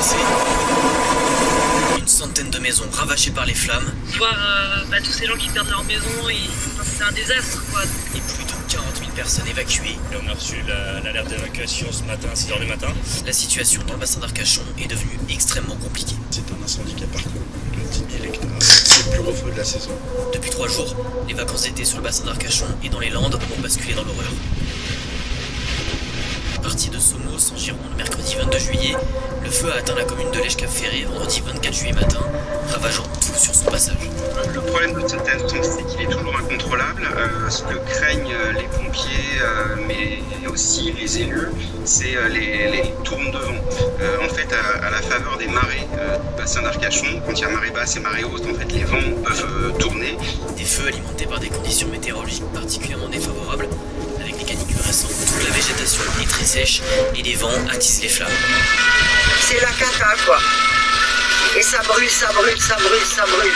blessés. Une centaine de maisons ravagées par les flammes. Voir tous ces gens qui perdent leur maison, c'est un désastre quoi. Et plus de 40 000 personnes évacuées. On a reçu l'alerte d'évacuation ce matin à 6h du matin. La situation dans le bassin d'Arcachon est devenue extrêmement compliquée. C'est un incendie qui a parcouru de 10 000 hectares. C'est le plus gros feu de la saison. Depuis 3 jours, les vacances d'été sur le bassin d'Arcachon et dans les Landes ont basculé dans l'horreur. Parti de Somos en Gironde mercredi 22 juillet, le feu a atteint la commune de Lège-Cap-Ferré vendredi 24 juillet matin, ravageant tout sur son passage. Le problème de cet incendie, c'est qu'il est toujours incontrôlable. Ce que craignent les pompiers, mais aussi les élus, c'est les tournes de vent. En fait, à la faveur des marées du bassin d'Arcachon, quand il y a marée basse et marée haute, en fait, les vents peuvent tourner. Des feux alimentés par des conditions météorologiques particulièrement défavorables, avec des canicules récentes. Toute la végétation est très sèche et les vents attisent les flammes. C'est la cata quoi. Et ça brûle, ça brûle, ça brûle, ça brûle.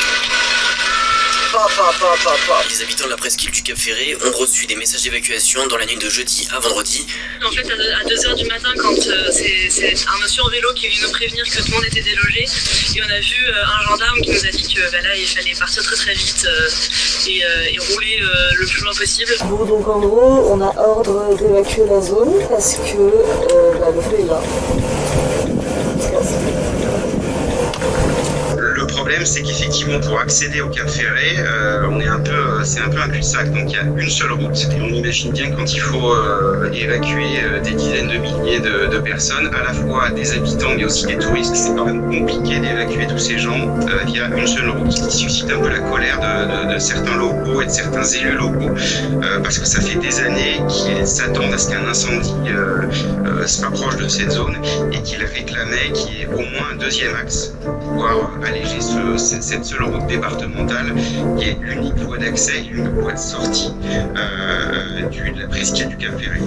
Les habitants de la presqu'île du Cap-Ferré ont reçu des messages d'évacuation dans la nuit de jeudi à vendredi. En fait, à 2h du matin, quand c'est un monsieur en vélo qui est venu nous prévenir que tout le monde était délogé, et on a vu un gendarme qui nous a dit que là, il fallait partir très très vite et rouler le plus loin possible. Bon, donc en gros, on a ordre d'évacuer la zone parce que le feu est là. Le problème, c'est qu'effectivement, pour accéder au Cap Ferré, c'est un peu un cul-de-sac. Donc, il y a une seule route. Et on imagine bien que quand il faut évacuer des dizaines de milliers de personnes, à la fois des habitants, mais aussi des touristes, c'est quand même compliqué d'évacuer tous ces gens via une seule route, ce qui suscite un peu la colère de certains locaux et de certains élus locaux, parce que ça fait des années qu'ils s'attendent à ce qu'un incendie se rapproche de cette zone et qu'ils réclamaient qu'il y ait au moins un deuxième axe pour pouvoir alléger cette seule route départementale qui est l'unique voie d'accès et l'unique voie de sortie de la presqu'île du Cap Ferré.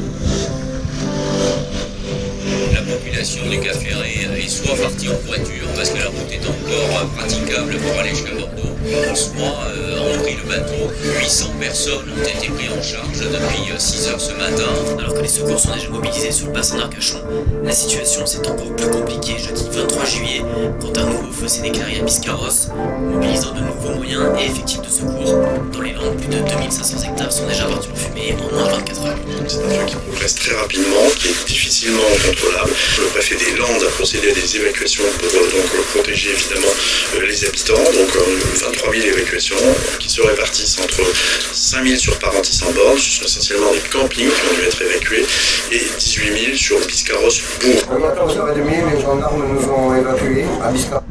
La population du Cap Ferré est soit partie en voiture parce que la route est encore praticable pour aller jusqu'à Bordeaux, soit ont pris le bateau. 800 personnes ont été prises en charge depuis 6h ce matin. Alors que les secours sont déjà mobilisés sur le bassin d'Arcachon, la situation s'est encore plus compliquée jeudi 23 juillet quand un nouveau feu s'est déclaré à Biscarrosse, mobilisant de nouveaux moyens et effectifs de secours. Dans les Landes, plus de 2500 hectares sont déjà partis en fumée en moins de 24 heures. C'est un feu qui progresse très rapidement, qui est difficilement contrôlable. Le préfet des Landes a procédé à des évacuations pour protéger évidemment les habitants. Donc 23 000 évacuations qui se répartissent entre 5 000 sur Parentis-en-Born, ce sont essentiellement des campings qui ont dû être évacués, et 18 000 sur Biscarrosse-Bourg. À 14h30, les gendarmes nous ont évacués à Biscarrosse.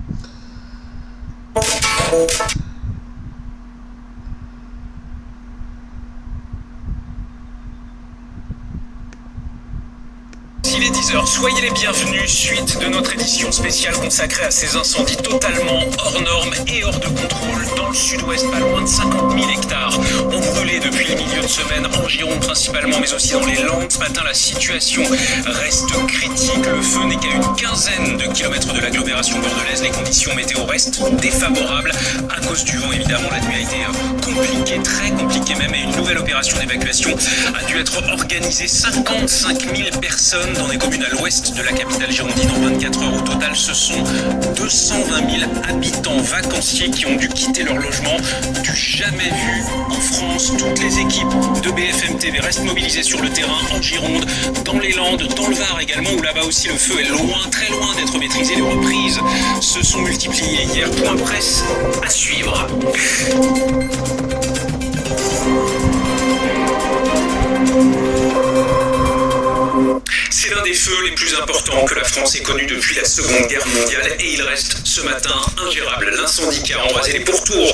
Il est 10h, soyez les bienvenus, suite de notre édition spéciale consacrée à ces incendies totalement hors normes et hors de contrôle. Dans le sud-ouest, pas loin de 50 000 hectares ont brûlé depuis le milieu de semaine, en Gironde principalement, mais aussi dans les Landes. Ce matin, la situation reste critique. Le feu n'est qu'à une quinzaine de kilomètres de l'agglomération bordelaise. Les conditions météo restent défavorables à cause du vent, évidemment. La nuit a été compliquée, très compliquée même, et une nouvelle opération d'évacuation a dû être organisée. 55 000 personnes dans des communes à l'ouest de la capitale girondine en 24 heures. Au total, ce sont 220 000 habitants vacanciers qui ont dû quitter leur logement. Du jamais vu en France. Toutes les équipes de BFM TV restent mobilisées sur le terrain en Gironde, dans les Landes, dans le Var également, où là-bas aussi le feu est loin, très loin d'être maîtrisé. Les reprises se sont multipliées hier. Point presse à suivre. C'est l'un des feux les plus importants que la France ait connu depuis la Seconde Guerre mondiale et il reste ce matin ingérable. L'incendie qui a embrasé les pourtours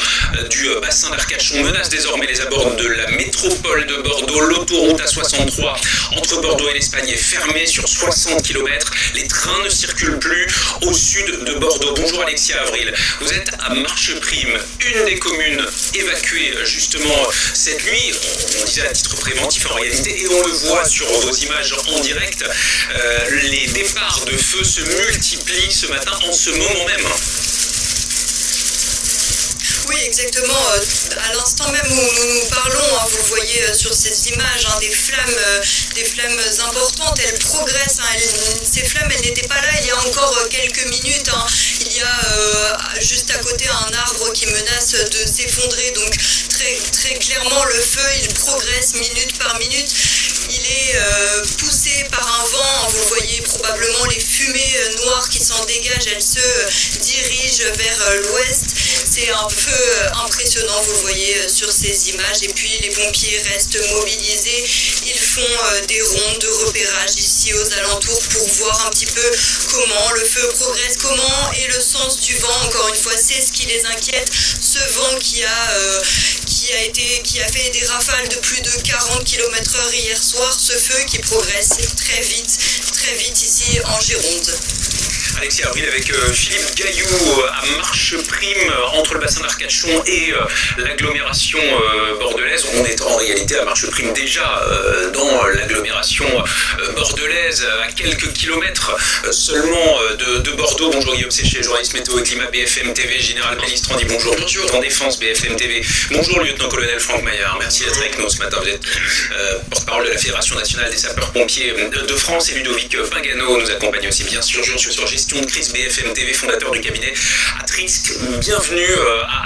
du bassin d'Arcachon menace désormais les abords de la métropole de Bordeaux. L'autoroute A63 entre Bordeaux et l'Espagne est fermée sur 60 km. Les trains ne circulent plus au sud de Bordeaux. Bonjour Alexia Avril, vous êtes à Marcheprime, une des communes évacuées justement cette nuit. On disait à titre préventif en réalité, et on le voit sur vos images en direct. Les départs de feu se multiplient ce matin, en ce moment même. Oui, exactement. À l'instant même où nous parlons, vous voyez sur ces images des flammes importantes. Elles progressent. Ces flammes, elles n'étaient pas là il y a encore quelques minutes. elle se dirige vers l'ouest. C'est un peu impressionnant, vous le voyez sur ces images. Et puis les pompiers restent mobilisés. Ils font des rondes de repérage ici aux alentours pour voir un petit peu comment le feu progresse, comment est le sens du vent. Encore une fois, c'est ce qui les inquiète. Ce vent qui a fait des rafales de plus de 40 km/h hier soir. Ce feu qui progresse très vite ici en Gironde. Alexis Avril avec Philippe Gaillou à marche prime entre le bassin d'Arcachon et l'agglomération bordelaise. On est en réalité à marche prime déjà dans l'agglomération bordelaise, à quelques kilomètres seulement de Bordeaux. Bonjour Guillaume Séché, journaliste météo et climat BFM TV. Général Pellistrandi, bonjour. Bonjour. En défense BFM TV. Bonjour lieutenant-colonel Franck Maillard. Merci d'être avec nous ce matin. Vous êtes porte-parole de la Fédération nationale des sapeurs-pompiers de France et Ludovic Pingano nous accompagne aussi bien sûr. Sur gestion de crise BFM TV, fondateur du cabinet At-Risque. Bienvenue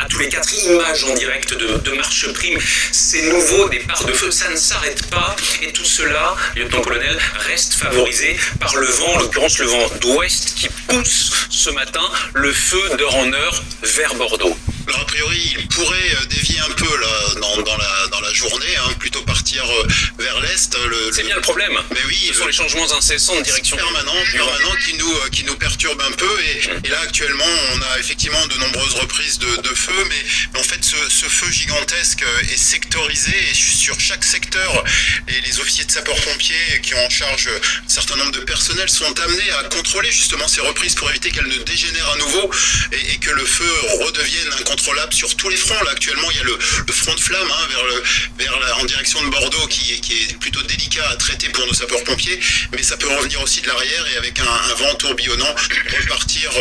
à tous les 4 images en direct de marche prime. Ces nouveaux départs de feu, ça ne s'arrête pas et tout cela, lieutenant-colonel, reste favorisé par le vent, en l'occurrence le vent d'ouest qui pousse ce matin le feu d'heure en heure vers Bordeaux. Alors a priori, il pourrait dévier un peu là, dans la journée, plutôt partir vers l'est. C'est bien le problème. Mais oui, ce sont les changements incessants de direction. Permanent qui nous perturbe un peu. Et là actuellement, on a effectivement de nombreuses reprises de feu, mais en fait ce feu gigantesque est sectorisé et sur chaque secteur, les officiers de sapeurs-pompiers qui ont en charge un certain nombre de personnels sont amenés à contrôler justement ces reprises pour éviter qu'elles ne dégénèrent à nouveau et que le feu redevienne incontrôlable sur tous les fronts. Là actuellement, il y a le front de flamme en direction de Bordeaux qui est plutôt délicat à traiter pour nos sapeurs-pompiers, mais ça peut revenir aussi de l'arrière et avec un vent tourbillonnant repartir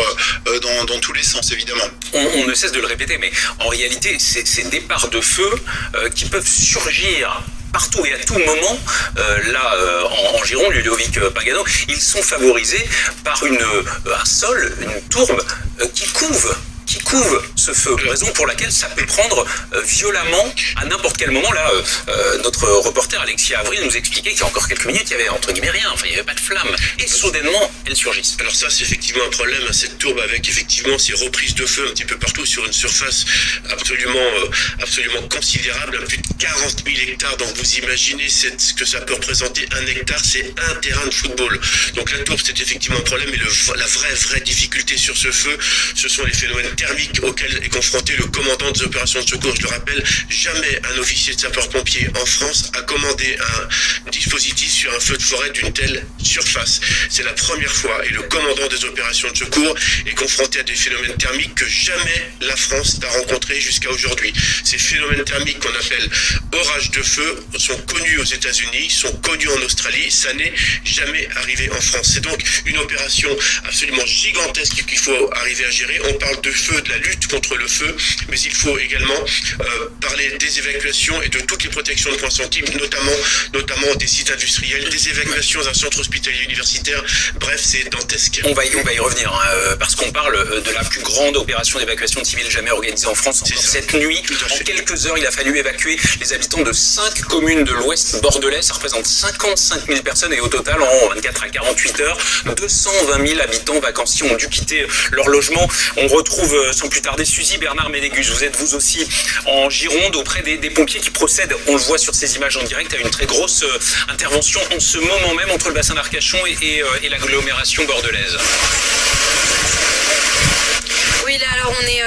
dans tous les sens évidemment. On ne cesse de le répéter, mais en réalité, ces départs de feu qui peuvent surgir partout et à tout moment, en Gironde, Ludovic Pingano, ils sont favorisés par un sol, une tourbe qui couve ce feu, raison pour laquelle ça peut prendre violemment à n'importe quel moment. Là, notre reporter Alexis Avril nous expliquait qu'il y a encore quelques minutes, il y avait entre guillemets rien, il n'y avait pas de flamme, et soudainement, elles surgissent. Alors ça, c'est effectivement un problème, cette tourbe avec effectivement ces reprises de feu un petit peu partout sur une surface absolument considérable, plus de 40 000 hectares, donc vous imaginez ce que ça peut représenter. Un hectare, c'est un terrain de football. Donc la tourbe, c'est effectivement un problème, et la vraie difficulté sur ce feu, ce sont les phénomènes thermique auquel est confronté le commandant des opérations de secours. Je le rappelle, jamais un officier de sapeurs-pompiers en France a commandé un dispositif sur un feu de forêt d'une telle surface. C'est la première fois et le commandant des opérations de secours est confronté à des phénomènes thermiques que jamais la France n'a rencontrés jusqu'à aujourd'hui. Ces phénomènes thermiques qu'on appelle orages de feu sont connus aux États-Unis, sont connus en Australie, ça n'est jamais arrivé en France. C'est donc une opération absolument gigantesque qu'il faut arriver à gérer. On parle de feu, de la lutte contre le feu, mais il faut également parler des évacuations et de toutes les protections de points sensibles, notamment des sites industriels, des évacuations d'un centre hospitalier universitaire. Bref, c'est dantesque. On va y revenir, parce qu'on parle de la plus grande opération d'évacuation civile jamais organisée en France. Cette nuit, en quelques heures, il a fallu évacuer les habitants de 5 communes de l'ouest bordelais. Ça représente 55 000 personnes et au total, en 24 à 48 heures, 220 000 habitants vacanciers ont dû quitter leur logement. On retrouve sans plus tarder Suzy Bernard Ménégus. Vous êtes vous aussi en Gironde auprès des pompiers qui procèdent, on le voit sur ces images en direct, à une très grosse intervention en ce moment même entre le bassin d'Arcachon et l'agglomération bordelaise. Oui, là, alors on est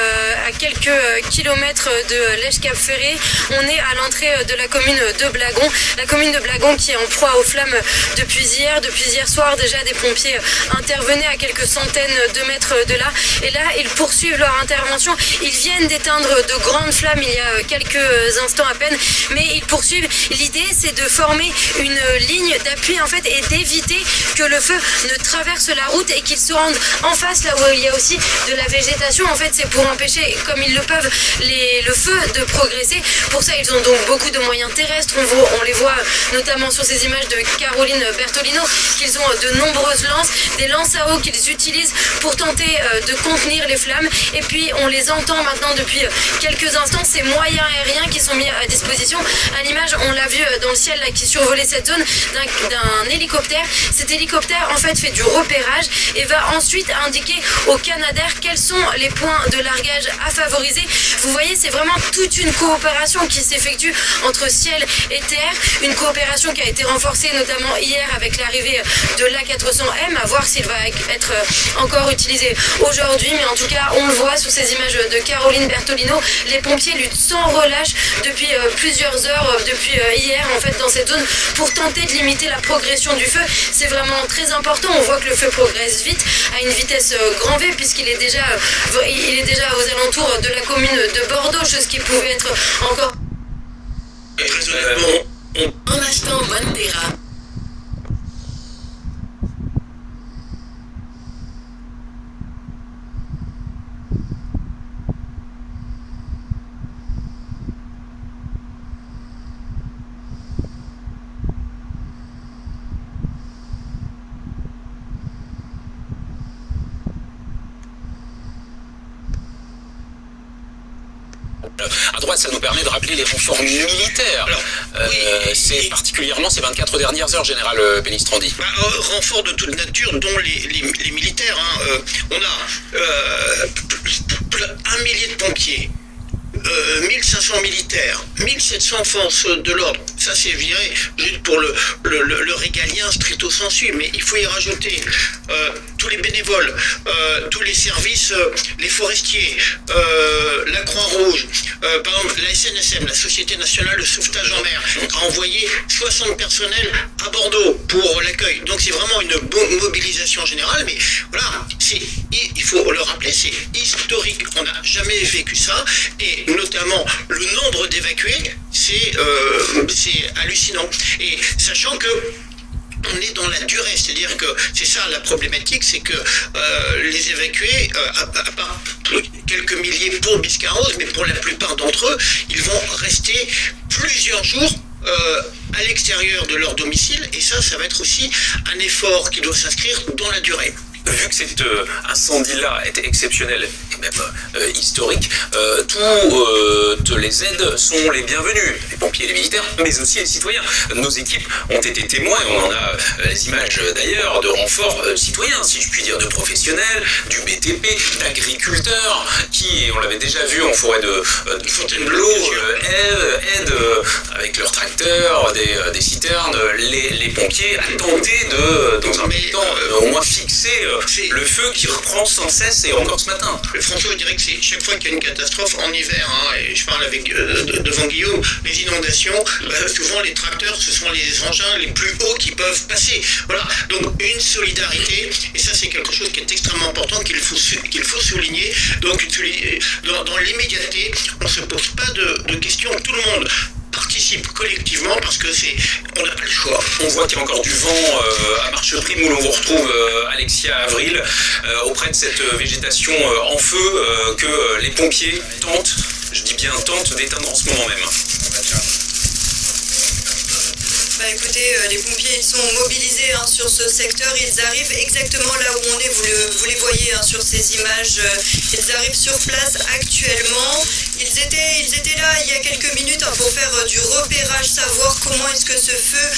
à quelques kilomètres de Lège-Cap-Ferré. On est à l'entrée de la commune de Blagon. La commune de Blagon qui est en proie aux flammes depuis hier soir. Déjà, des pompiers intervenaient à quelques centaines de mètres de là. Et là, ils poursuivent leur intervention. Ils viennent d'éteindre de grandes flammes il y a quelques instants à peine. Mais ils poursuivent. L'idée, c'est de former une ligne d'appui, en fait, et d'éviter que le feu ne traverse la route et qu'il se rende en face, là où il y a aussi de la végétation. En fait, c'est pour empêcher, comme ils le peuvent le feu de progresser. Pour ça, ils ont donc beaucoup de moyens terrestres. On les voit notamment sur ces images de Caroline Bertolino, qu'ils ont de nombreuses lances, des lances à eau qu'ils utilisent pour tenter de contenir les flammes. Et puis on les entend maintenant depuis quelques instants, ces moyens aériens qui sont mis à disposition. À l'image, on l'a vu dans le ciel là, qui survolait cette zone d'un hélicoptère. Cet hélicoptère en fait du repérage et va ensuite indiquer au Canadair quels sont les points de largage à favoriser. Vous voyez, c'est vraiment toute une coopération qui s'effectue entre ciel et terre, une coopération qui a été renforcée notamment hier avec l'arrivée de l'A400M, à voir s'il va être encore utilisé aujourd'hui, mais en tout cas on le voit sur ces images de Caroline Bertolino, les pompiers luttent sans relâche depuis plusieurs heures, depuis hier en fait dans cette zone pour tenter de limiter la progression du feu. C'est vraiment très important, on voit que le feu progresse vite, à une vitesse grand V, puisqu'il est déjà aux alentours de la commune de Bordeaux, chose qui pouvait être encore... Très honnêtement, En achetant Bandera. À droite, ça nous permet de rappeler les renforts militaires. C'est particulièrement ces 24 dernières heures, Général Pellistrandi. Renforts de toute nature, dont les militaires. On a 1 millier de pompiers, 1500 militaires, 1700 forces de l'ordre. Ça, c'est viré juste pour le régalien stricto sensu, mais il faut y rajouter tous les bénévoles, tous les services, les forestiers, la Croix-Rouge, par exemple la SNSM, la Société Nationale de Sauvetage en Mer, a envoyé 60 personnels à Bordeaux pour l'accueil. Donc c'est vraiment une mobilisation générale, mais voilà, il faut le rappeler, c'est historique. On n'a jamais vécu ça, et notamment le nombre d'évacués, c'est hallucinant. Et sachant que on est dans la durée, c'est-à-dire que c'est ça la problématique, c'est que les évacués, à part quelques milliers pour Biscarrosse, mais pour la plupart d'entre eux, ils vont rester plusieurs jours à l'extérieur de leur domicile, et ça va être aussi un effort qui doit s'inscrire dans la durée. Vu que cet incendie-là était exceptionnel et même historique, toutes les aides sont les bienvenues, les pompiers et les militaires, mais aussi les citoyens. Nos équipes ont été témoins, on en a les images d'ailleurs, de renforts citoyens, si je puis dire, de professionnels, du BTP, d'agriculteurs, qui, on l'avait déjà vu en forêt de Fontainebleau, aident avec leurs tracteurs, des citernes, les pompiers à tenter de, dans un premier temps, au moins fixer le feu qui reprend sans cesse, et encore ce matin. François, je dirais que c'est chaque fois qu'il y a une catastrophe en hiver, et je parle avec devant Guillaume, les inondations, souvent les tracteurs, ce sont les engins les plus hauts qui peuvent passer. Voilà, donc une solidarité, et ça c'est quelque chose qui est extrêmement important, qu'il faut souligner. Donc dans l'immédiateté, on ne se pose pas de questions, tout le monde participe collectivement parce que on n'a pas le choix. On voit qu'il y a encore du vent à Marche Prime, où l'on vous retrouve Alexia Avril, auprès de cette végétation en feu que les pompiers tentent, je dis bien tentent, d'éteindre en ce moment même. Écoutez, les pompiers ils sont mobilisés sur ce secteur, ils arrivent exactement là où on est, vous les voyez sur ces images, ils arrivent sur place actuellement. Ils étaient là il y a quelques minutes pour faire du repérage, savoir comment est-ce que ce feu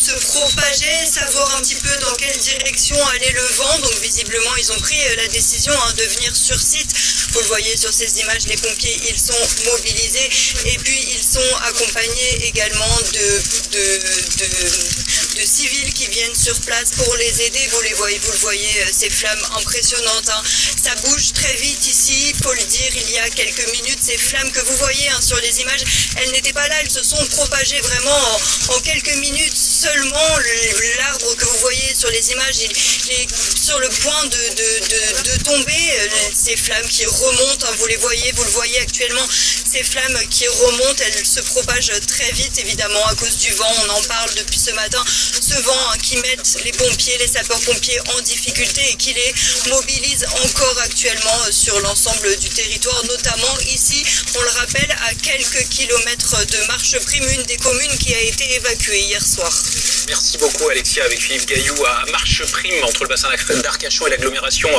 se propageait, savoir un petit peu dans quelle direction allait le vent. Donc visiblement ils ont pris la décision de venir sur site. Vous le voyez sur ces images, les pompiers ils sont mobilisés, et puis ils sont accompagnés également de civils qui viennent sur place pour les aider. Vous le voyez, ces flammes impressionnantes. Ça bouge très vite ici, il faut le dire, il y a quelques minutes, ces flammes que vous voyez sur les images, elles n'étaient pas là, elles se sont propagées vraiment en quelques minutes seulement. L'arbre que vous voyez sur les images, il est sur le point de tomber. Ces flammes qui remontent, vous le voyez actuellement, ces flammes qui remontent, elles se propagent très vite évidemment à cause du vent. On en parle depuis ce matin. Ce vent qui met les pompiers, les sapeurs-pompiers en difficulté et qui les mobilise encore actuellement sur l'ensemble du territoire, notamment ici, on le rappelle, à quelques kilomètres de Marcheprime, une des communes qui a été évacuée hier soir. Merci beaucoup Alexia, avec Philippe Gailloux à Marcheprime, entre le bassin d'Arcachon et l'agglomération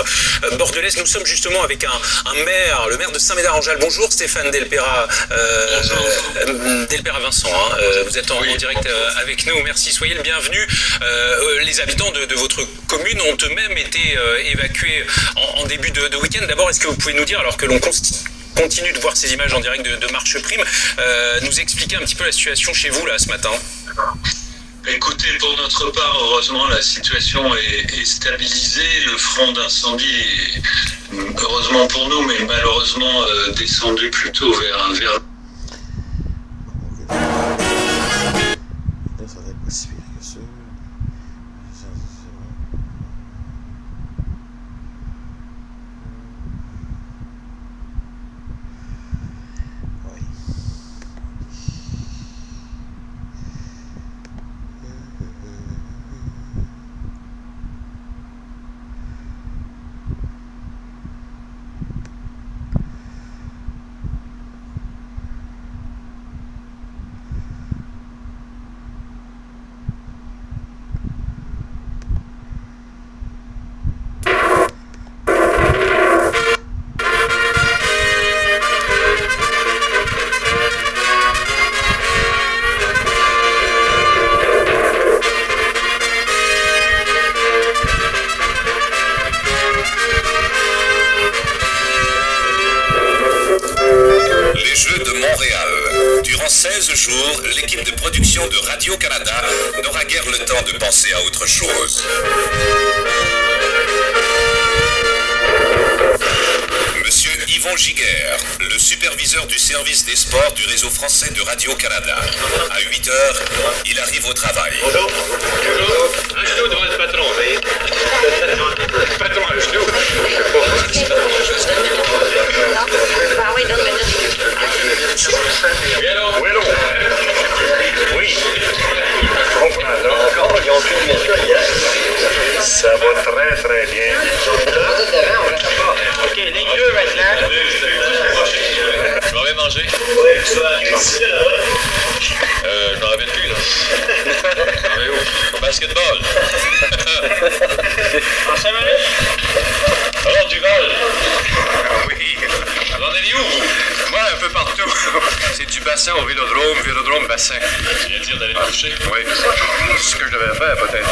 bordelaise. Nous sommes justement avec un maire, le maire de Saint-Médard-en-Jalles. Bonjour Stéphane Delpera. Delpera Vincent, hein. Vous êtes en direct avec nous, merci, soyez le bienvenu. Les habitants de votre commune ont eux-mêmes été évacués en début de week-end. D'abord, est-ce que vous pouvez nous dire, alors que l'on continue de voir ces images en direct de Marcheprime, nous expliquer un petit peu la situation chez vous là ce matin? Écoutez, pour notre part, heureusement, la situation est stabilisée. Le front d'incendie est, heureusement pour nous, mais malheureusement descendu plutôt vers Durant 16 jours, l'équipe de production de Radio-Canada n'aura guère le temps de penser à autre chose. Monsieur Yvon Giguère, le superviseur du service des sports du réseau français de Radio-Canada. À 8 heures, il arrive au travail. Bonjour. Bonjour. Un genou devant le patron, vous voyez. Le patron, un genou. Ah oui, donc maintenant. Oui, alors? Oui, alors? Oui. Je comprends. Encore, ils ont pris une mission hier. Ça va très très bien. OK, les deux maintenant. Je m'en vais manger. Je m'en rappelle plus, là. Je m'en vais où? Au basketball. En 5 minutes? Alors, Duval. Oui. Vous en allez où, vous? Moi, un peu partout. C'est du bassin au vélodrome, bassin. Tu viens de dire d'aller me coucher? Oui. C'est ce que je devais faire, peut-être.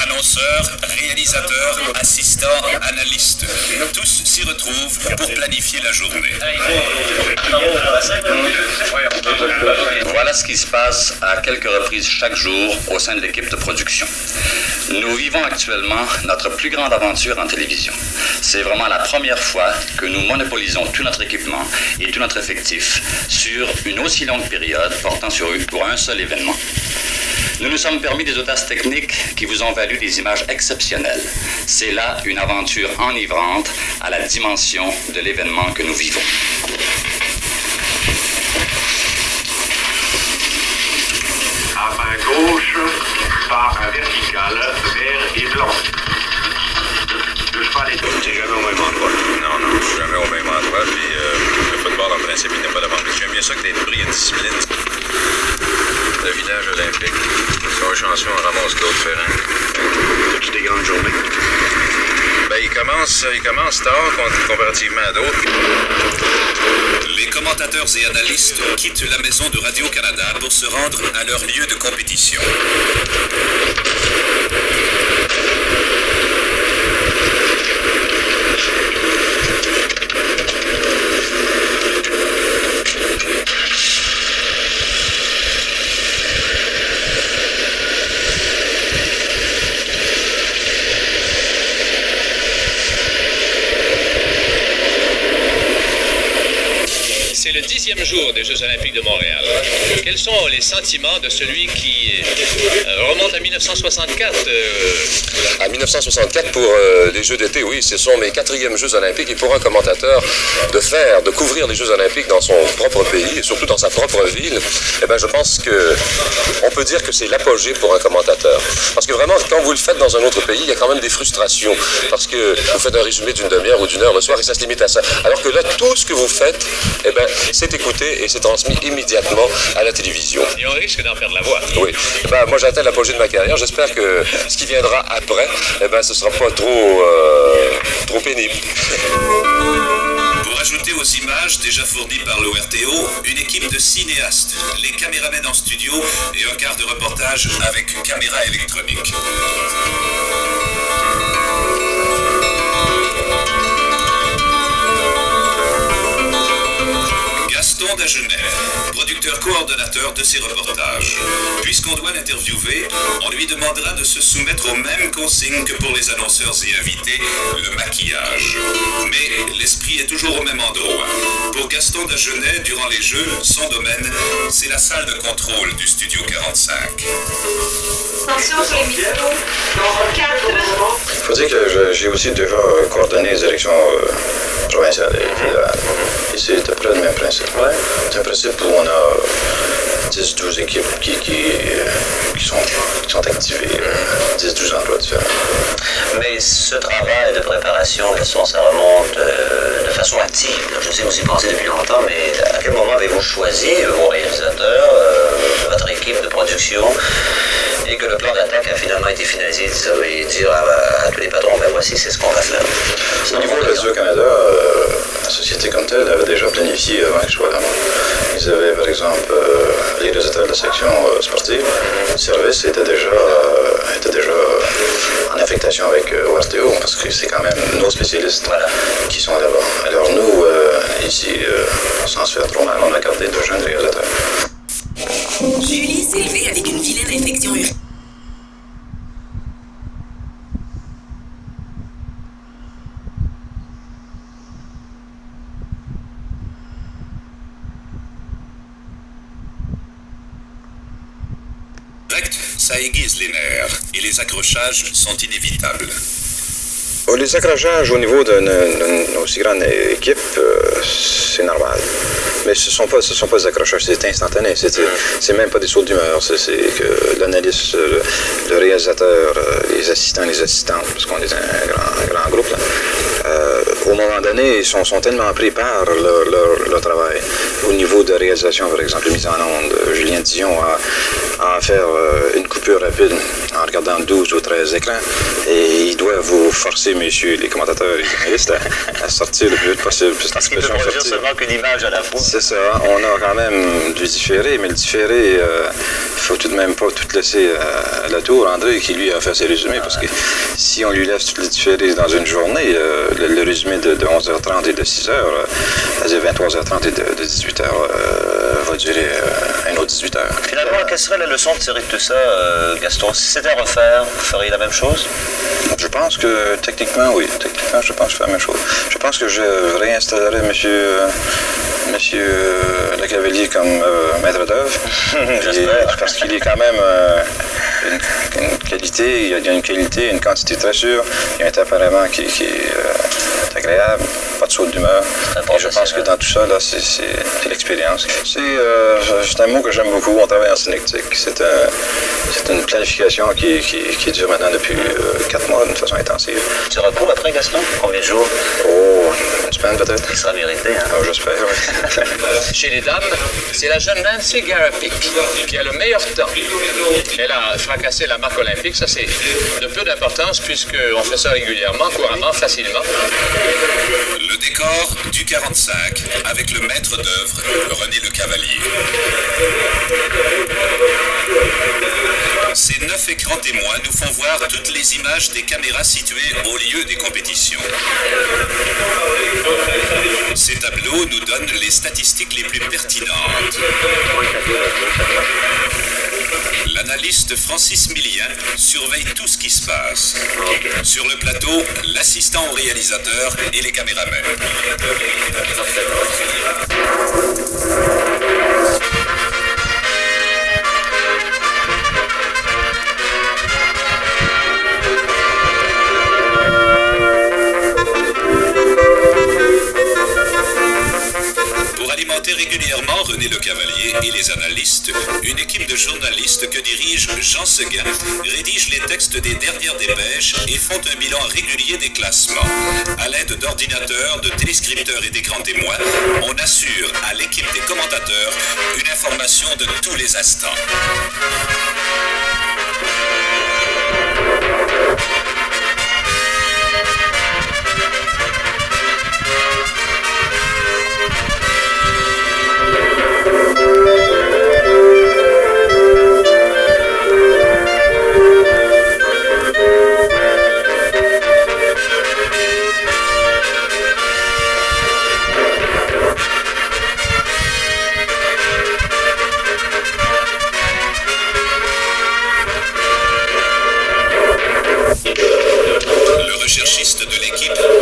Annonceurs, réalisateurs, assistants, analystes, tous s'y retrouvent pour planifier la journée. Voilà ce qui se passe à quelques reprises chaque jour au sein de l'équipe de production. Nous vivons actuellement notre plus grande aventure en télévision. C'est vraiment la première fois que nous monopolisons tout notre équipement et tout notre effectif sur une aussi longue période portant pour un seul événement. Nous nous sommes permis des audaces techniques qui vous ont valu des images exceptionnelles. C'est là une aventure enivrante à la dimension de l'événement que nous vivons. À main gauche, par un vertical, vert et blanc. Le cheval est C'est jamais au même endroit. Non, Je suis jamais au même endroit. Puis le football, en principe, il n'est pas d'avant. J'aime bien ça que les prix et une discipline. Le village olympique. Ils sont chanceux, on ramasse Claude Ferrand. C'est des grandes journées. Ben, il commence tard comparativement à d'autres. Les commentateurs et analystes quittent la maison de Radio-Canada pour se rendre à leur lieu de compétition. C'est le 10 10e jour des Jeux Olympiques de Montréal. Quels sont les sentiments de celui qui remonte à 1964 À 1964, pour les Jeux d'été, oui, ce sont mes 4e Jeux Olympiques. Et pour un commentateur, de couvrir les Jeux Olympiques dans son propre pays, et surtout dans sa propre ville, eh bien, je pense qu'on peut dire que c'est l'apogée pour un commentateur. Parce que vraiment, quand vous le faites dans un autre pays, il y a quand même des frustrations. Parce que vous faites un résumé d'une demi-heure ou d'une heure le soir et ça se limite à ça. Alors que là, tout ce que vous faites, eh bien, c'est écouté et c'est transmis immédiatement à la télévision. Et on risque d'en perdre la voix. Oui. Eh bien, moi, j'atteins l'apogée de ma carrière. J'espère que ce qui viendra après, eh bien, ce ne sera pas trop pénible. Pour ajouter aux images déjà fournies par l'ORTO, une équipe de cinéastes, les caméramens en studio et un quart de reportage avec caméra électronique. Gaston Dagenet, producteur coordonnateur de ces reportages. Puisqu'on doit l'interviewer, on lui demandera de se soumettre aux mêmes consignes que pour les annonceurs et invités, le maquillage. Mais l'esprit est toujours au même endroit. Pour Gaston Dagenet, durant les Jeux, son domaine, c'est la salle de contrôle du Studio 45. Attention sur les micros. 4. Il faut dire que j'ai aussi déjà coordonné les élections provinciales et fédérales. Et c'est à peu près le même principe. Ouais. C'est un principe où on a 10-12 équipes qui sont activées, 10-12 emplois différents. Mais ce travail de préparation, ça remonte de façon active. Je sais que vous y pensez depuis longtemps, mais à quel moment avez-vous choisi vos réalisateurs, votre équipe de production, et que le plan d'attaque a finalement été finalisé, et dire à tous les patrons, ben voici, c'est ce qu'on va faire. Au niveau de Radio-Canada, la société comme telle avait déjà planifié avant que je sois là. Ils avaient, par exemple, les résultats de la section sportive. Le service était déjà en affectation avec ORTO, parce que c'est quand même nos spécialistes qui sont là-bas. Alors nous, ici, sans se faire trop mal, on a gardé 2 jeunes réalisateurs. Julie s'est élevée avec une vilaine infection urinaire. Ça aiguise les nerfs et les accrochages sont inévitables. Les accrochages au niveau d'une aussi grande équipe, c'est normal. Mais ce sont pas des accrochages, c'est instantané. C'est même pas des sauts d'humeur. C'est que l'analyste, le réalisateur, les assistants, les assistantes, parce qu'on est un grand groupe, là, au moment donné, ils sont tellement pris par leur travail. Au niveau de réalisation, par exemple, mise en onde, Julien Dion a à faire une coupure rapide en regardant 12 ou 13 écrans. Et il doit vous forcer, messieurs les commentateurs et les journalistes, à sortir le plus vite possible. Parce qu'il ne peut produire seulement qu'une image à la fois. C'est ça. On a quand même du différé, mais le différé, il faut tout de même pas tout laisser à la tour. André, qui lui a fait ses résumés, parce que si on lui laisse tout le différé dans une journée, le résumé de 11h30 et de 6h, c'est-à-dire 23h30 et de 18h, va durer un autre 18h. Finalement, quelle serait la leçon de tirer de tout ça, Gaston? Si c'était à refaire, vous feriez la même chose? Je pense que techniquement, oui. Techniquement, je pense que je fais la même chose. Je pense que je réinstallerai Monsieur Le Cavalier comme maître d'œuvre. Parce qu'il est quand même une qualité, il y a une qualité, une quantité très sûre. Il y a un tempérament qui est agréable, pas de saut d'humeur. Et je pense que dans tout ça, là, c'est l'expérience. C'est un mot que j'aime beaucoup. On travaille en synectique. C'est une planification qui dure maintenant depuis 4 mois d'une façon intensive. Tu recours après, Gaston? Combien de jours? Oh, une semaine peut-être. Il sera mérité, hein? Oh, j'espère, oui. Chez les dames, c'est la jeune Nancy Garapic qui a le meilleur temps. Elle a fracassé la marque olympique. Ça, c'est de peu d'importance puisqu'on fait ça régulièrement, couramment, facilement. Le décor du 45 avec le maître d'œuvre, René Le Cavalier. Ces 9 écrans témoins nous font voir toutes les images des caméras situées au lieu des compétitions. Ces tableaux nous donnent les statistiques les plus pertinentes. L'analyste Francis Millien surveille tout ce qui se passe. Sur le plateau, l'assistant au réalisateur et les caméramans. Pour alimenter régulièrement René Le Cavalier et les analystes, une équipe de journalistes que dirige Jean Seguin rédige les textes des dernières dépêches et font un bilan régulier des classements. À l'aide d'ordinateurs, de téléscripteurs et d'écrans témoins, on assure à l'équipe des commentateurs une information de tous les instants.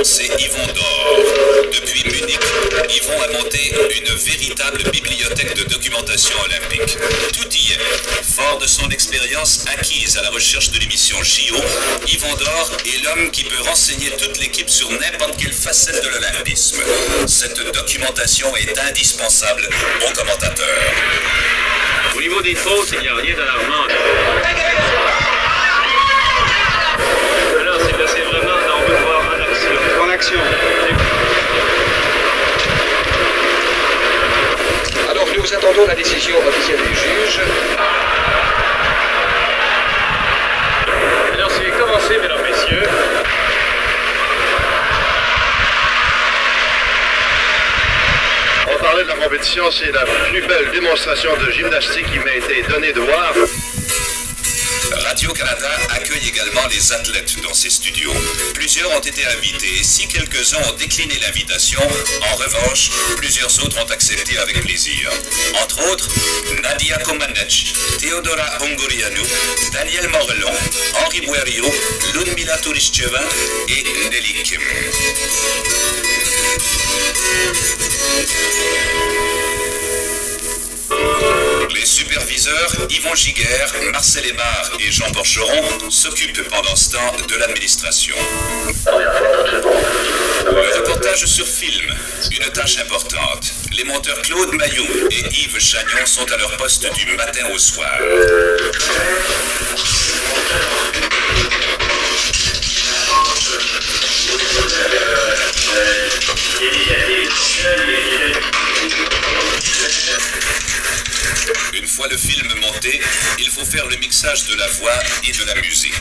C'est Yvon Dor. Depuis Munich, Yvon a monté une véritable bibliothèque de documentation olympique. Tout y est. Fort de son expérience acquise à la recherche de l'émission JO, Yvon Dor est l'homme qui peut renseigner toute l'équipe sur n'importe quelle facette de l'olympisme. Cette documentation est indispensable aux commentateurs. Au niveau des fausses, il n'y a rien d'alarmant. Alors, c'est vraiment, on veut voir en action. En action. Alors, nous attendons la décision officielle du juge. Alors, c'est commencé, mesdames, messieurs. On parlait de la compétition, c'est la plus belle démonstration de gymnastique qui m'a été donnée de voir. Radio-Canada accueille également les athlètes dans ses studios. Plusieurs ont été invités. Si quelques-uns ont décliné l'invitation, en revanche, plusieurs autres ont accepté avec plaisir. Entre autres, Nadia Comaneci, Theodora Ungurianu, Daniel Morelon, Henri Boirio, Ludmila Tourischeva et Nelly Kim. Les superviseurs Yvon Giguère, Marcel Aymar et Jean Porcheron s'occupent pendant ce temps de l'administration. Le reportage sur film, une tâche importante. Les monteurs Claude Mailloux et Yves Chagnon sont à leur poste du matin au soir. Une fois le film monté, il faut faire le mixage de la voix et de la musique.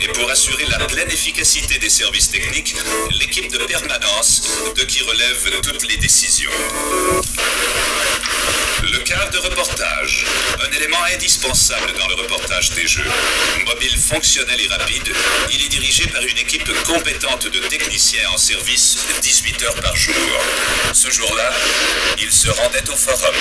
Et pour assurer la pleine efficacité des services techniques, l'équipe de permanence de qui relève toutes les décisions. Le quart de reportage, un élément indispensable dans le reportage des Jeux. Mobile, fonctionnel et rapide, il est dirigé par une équipe compétente de techniciens en service 18 heures par jour. Ce jour-là, il se rendait au forum.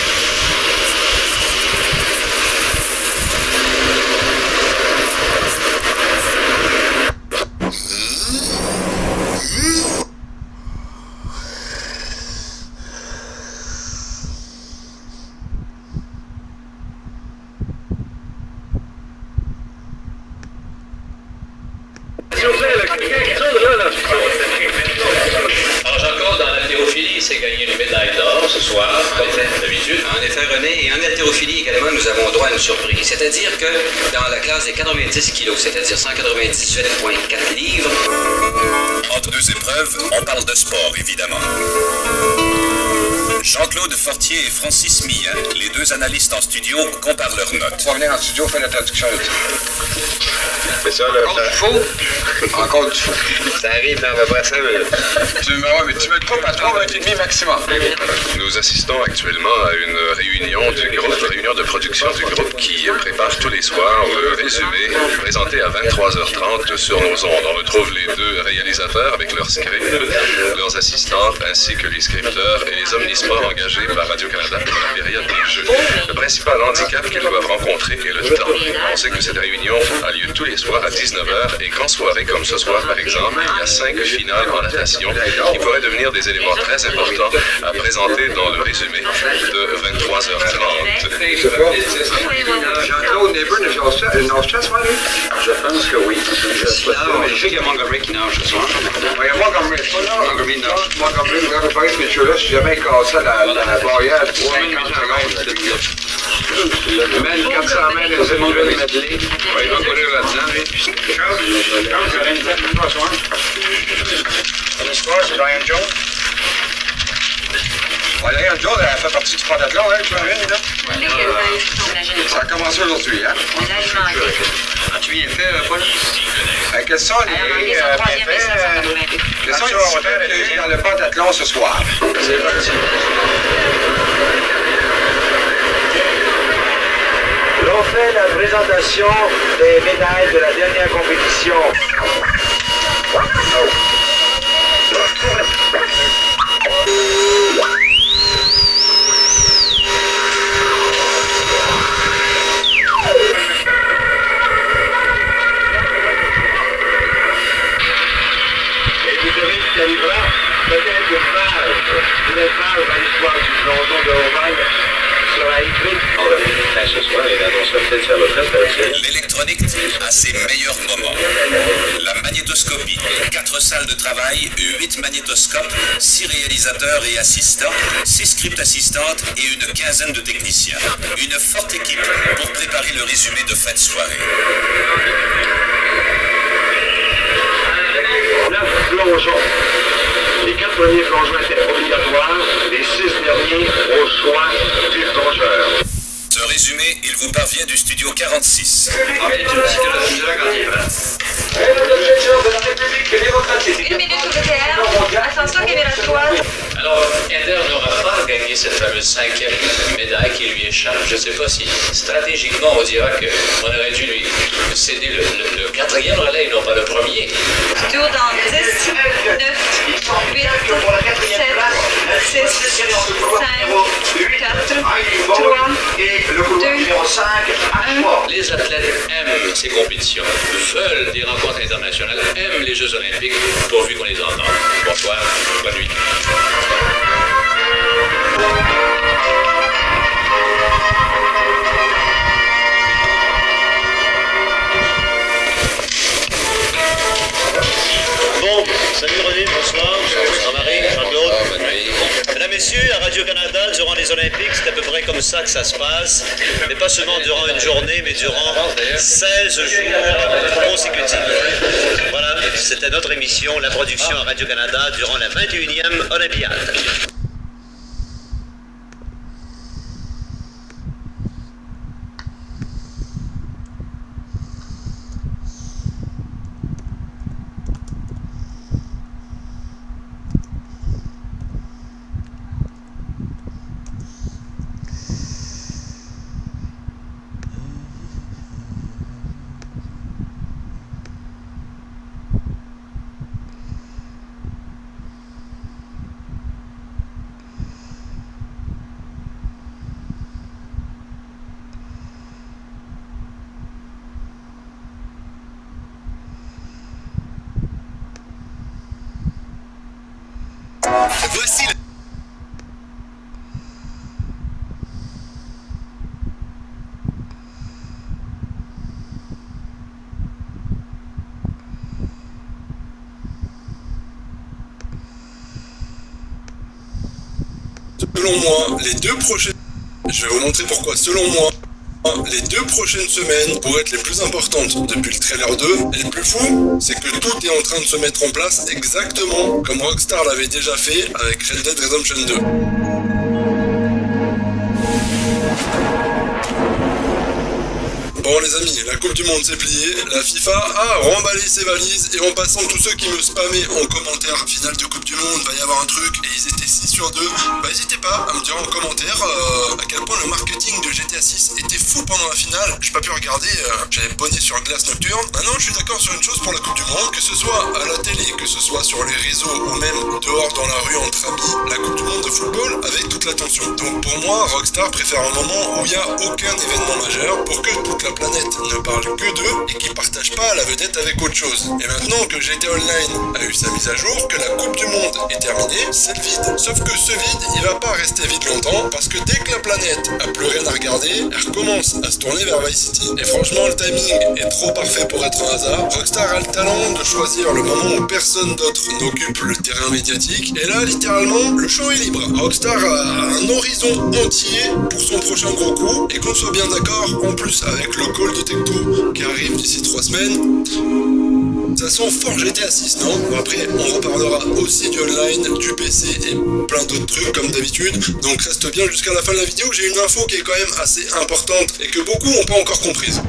Alors Jean-Claude, dans l'haltérophilie, il s'est gagné une médaille d'or ce soir, comme d'habitude. En effet, René, et en haltérophilie également, nous avons droit à une surprise. C'est-à-dire que dans la classe des 90 kilos, c'est-à-dire 198,4 livres... Entre deux épreuves, on parle de sport, évidemment. Jean-Claude Fortier et Francis Millat, les deux analystes en studio, comparent leurs notes. On va venir en studio faire la traduction de tout. C'est ça, là. Encore du faux? Encore du faux. Ça arrive dans à peu près 5 minutes. Mais tu me le coupes à 3 minutes et demie maximum. Nous assistons actuellement à une réunion du groupe, réunion de production du groupe qui prépare tous les soirs le résumé présenté à 23h30 sur nos ondes. On retrouve les deux réalisateurs avec leurs scripts, leurs assistantes ainsi que les scripteurs et les omnisports engagés par Radio-Canada pour la période des Jeux. Le principal handicap qu'ils doivent rencontrer est le temps. On sait que cette réunion a lieu tous les soirs à 19h et qu'en soirée comme ce soir par exemple, il y a 5 finales en natation qui pourraient devenir des éléments très importants à présenter dans le résumé de 23h30. Jean-Claude Neighbor ne nage ce soir, lui? Je pense que oui. Je sais qu'il y a Montgomery qui nage ce soir. Il y a Montgomery, pas là. Montgomery nage. Vous préparez ce métier-là, si jamais il casse la barrière de 50 secondes. Mène 400 mètres, c'est mon gars de medley. Il va courir là-dedans, lui. Le score, c'est Ryan Jones. Ryan Jones, elle a fait partie du pentathlon, hein, tu m'as vu, là? Ça a commencé aujourd'hui, hein? Tu viens fait, Paul? Quels sont les bienfaits dans le pentathlon ce soir? C'est parti. L'on fait la présentation des médailles de la dernière compétition. Et vous savez ce qui arrivera? Peut-être une page dans l'histoire du plongeon de Oval sera écrite. Ce soir, il annonce peut-être sa retraite. L'électronique a ses meilleurs moments. La magnétoscopie, 4 salles de travail, 8 magnétoscopes, 6 réalisateurs et assistants, 6 script assistantes et une quinzaine de techniciens. Une forte équipe pour préparer le résumé de fin de soirée. 9 plongeons. Les 4 premiers plongeons étaient obligatoires, les 6 derniers au choix du plongeur. Ce résumé, il vous parvient du studio 46. Une minute au VTR, ascension québécoise. Alors, Eder n'aura pas gagné cette fameuse 5e médaille qui lui échappe. Je ne sais pas si stratégiquement on dira qu'on aurait dû lui céder le 4e relais et non pas le premier. Studio dans 10, 9, 8, 7, 6, 5, 4, 3, 2, 1. Les athlètes aiment ces compétitions, veulent des rencontres internationales, aiment les Jeux Olympiques, pourvu qu'on les entende. Bonsoir, bonne nuit. Bon, salut René, bonsoir. Jean-Marie, Jean-Claude. Mesdames, Messieurs, à Radio-Canada, durant les Olympiques, c'est à peu près comme ça que ça se passe. Mais pas seulement durant une journée, mais durant 16 jours consécutifs. Voilà, c'était notre émission, la production à Radio-Canada durant la 21e Olympiade. Voici le... Selon moi, les 2 prochaines... Je vais vous montrer pourquoi. Selon moi, les 2 prochaines semaines pourraient être les plus importantes depuis le trailer 2. Et le plus fou, c'est que tout est en train de se mettre en place exactement comme Rockstar l'avait déjà fait avec Red Dead Redemption 2. Bon les amis, la Coupe du Monde s'est pliée, la FIFA a remballé ses valises et en passant tous ceux qui me spammaient en commentaire finale de Coupe du Monde, va y avoir un truc et ils étaient 6 sur 2, bah n'hésitez pas à me dire en commentaire à quel point le marketing de GTA 6 était fou pendant la finale. J'ai pas pu regarder, j'avais bonné sur glace nocturne. Maintenant je suis d'accord sur une chose pour la Coupe du Monde, que ce soit à la télé, que ce soit sur les réseaux ou même dehors dans la rue entre amis, la Coupe du Monde de football avec toute l'attention. Donc pour moi, Rockstar préfère un moment où il n'y a aucun événement majeur pour que toute la planète ne parle que d'eux et qu'ils partagent pas la vedette avec autre chose. Et maintenant que GTA Online a eu sa mise à jour, que la Coupe du Monde est terminée, c'est le vide. Sauf que ce vide, il va pas rester vide longtemps parce que dès que la planète a plus rien à regarder, elle recommence à se tourner vers Vice City. Et franchement, le timing est trop parfait pour être un hasard. Rockstar a le talent de choisir le moment où personne d'autre n'occupe le terrain médiatique. Et là, littéralement, le champ est libre. Rockstar a un horizon entier pour son prochain gros coup. Et qu'on soit bien d'accord, en plus avec le call de Tech2 qui arrive d'ici 3 semaines, ça sent fort GTA 6, non? Bon, après, on reparlera aussi du online, du PC et plein d'autres trucs comme d'habitude. Donc reste bien jusqu'à la fin de la vidéo, j'ai une info qui est quand même assez importante et que beaucoup n'ont pas encore comprise.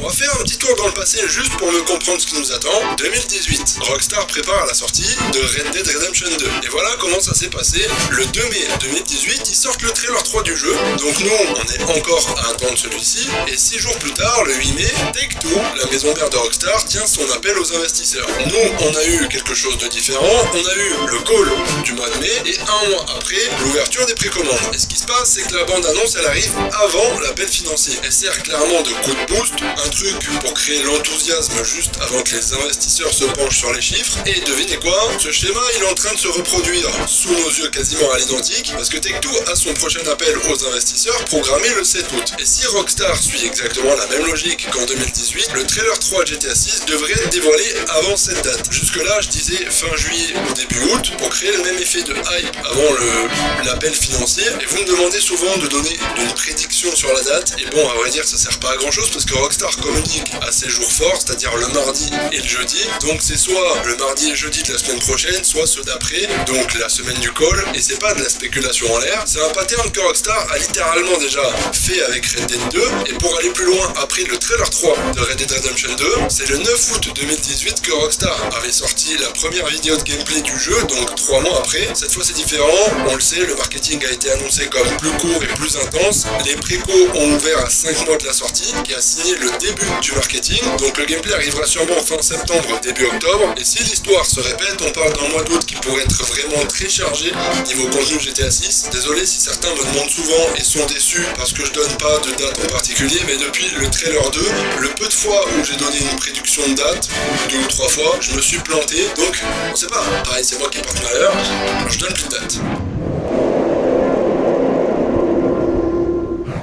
On va faire un petit tour dans le passé juste pour me comprendre ce qui nous attend. 2018, Rockstar prépare la sortie de Red Dead Redemption 2. Et voilà comment ça s'est passé. Le 2 mai 2018, ils sortent le trailer 3 du jeu. Donc nous, on est encore à attendre celui-ci. Et 6 jours plus tard, le 8 mai, Tech2, la maison mère de Rockstar, tient son appel aux investisseurs. Nous, on a eu quelque chose de différent. On a eu le call du mois de mai et un mois après, l'ouverture des précommandes. Et ce qui se passe, c'est que la bande-annonce, elle arrive avant l'appel financier. Elle sert clairement de coup de boost, un truc pour créer l'enthousiasme juste avant que les investisseurs se penchent sur les chiffres. Et devinez quoi, ce schéma il est en train de se reproduire sous nos yeux quasiment à l'identique parce que Tech2 a son prochain appel aux investisseurs programmé le 7 août. Et si Rockstar suit exactement la même logique qu'en 2018, le trailer 3 GTA 6 devrait être dévoilé avant cette date. Jusque là je disais fin juillet ou début août pour créer le même effet de hype avant l'appel financier. Et vous me demandez souvent de donner une prédiction sur la date. Et bon, à vrai dire ça sert pas à grand chose parce que Rockstar communique à ses jours forts, c'est-à-dire le mardi et le jeudi. Donc c'est soit le mardi et jeudi de la semaine prochaine, soit ceux d'après, donc la semaine du call. Et c'est pas de la spéculation en l'air, c'est un pattern que Rockstar a littéralement déjà fait avec Red Dead 2. Et pour aller plus loin, après le trailer 3 de Red Dead Redemption 2, c'est le 9 août 2018 que Rockstar avait sorti la première vidéo de gameplay du jeu, donc 3 mois après. Cette fois c'est différent, on le sait, le marketing a été annoncé comme plus court et plus intense. Les précos ont ouvert à 5 mois de la sortie, qui a signé le début du marketing. Donc le gameplay arrivera sûrement fin septembre, début octobre. Et si l'histoire se répète, on parle d'un mois d'août qui pourrait être vraiment très chargé niveau contenu GTA 6. Désolé si certains me demandent souvent et sont déçus parce que je donne pas de date en particulier, mais depuis le trailer 2, le peu de fois où j'ai donné une prédiction de date, 2 ou 3 fois, je me suis planté. Donc on sait pas, pareil c'est moi qui porte malheur, je donne plus de date.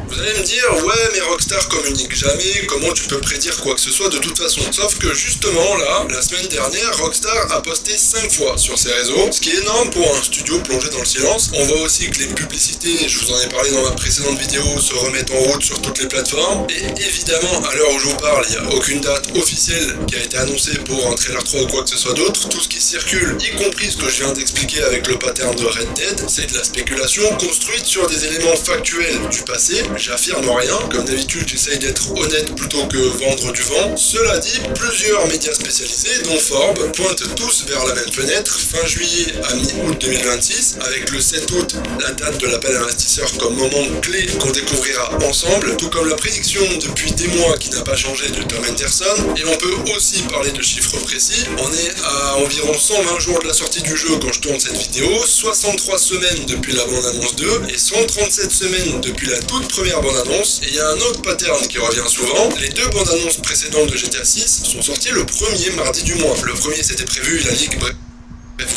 Vous allez me dire, ouais mais Rockstar communique jamais, comment tu peux prédire quoi que ce soit de toute façon? Sauf que justement là, la semaine dernière, Rockstar a posté 5 fois sur ses réseaux, ce qui est énorme pour un studio plongé dans le silence. On voit aussi que les publicités, je vous en ai parlé dans ma précédente vidéo, se remettent en route sur toutes les plateformes. Et évidemment, à l'heure où je vous parle, il n'y a aucune date officielle qui a été annoncée pour un trailer 3 ou quoi que ce soit d'autre. Tout ce qui circule, y compris ce que je viens d'expliquer avec le pattern de Red Dead, c'est de la spéculation construite sur des éléments factuels du passé. J'affirme rien, comme d'habitude j'essaye d'être honnête plutôt que vendre du vent. Cela dit, plusieurs médias spécialisés, dont Forbes, pointent tous vers la même fenêtre, fin juillet à mi-août 2026, avec le 7 août, la date de l'appel investisseur comme moment clé qu'on découvrira ensemble, tout comme la prédiction depuis des mois qui n'a pas changé de Tom Henderson. Et on peut aussi parler de chiffres précis, on est à environ 120 jours de la sortie du jeu quand je tourne cette vidéo, 63 semaines depuis la bande-annonce 2 et 137 semaines depuis la toute première bande-annonce. Et il y a un autre pattern qui revient souvent, les 2 bandes-annonces précédentes de GTA 6 sont sorties le premier mardi du mois. Le premier c'était prévu, la Ligue, bref,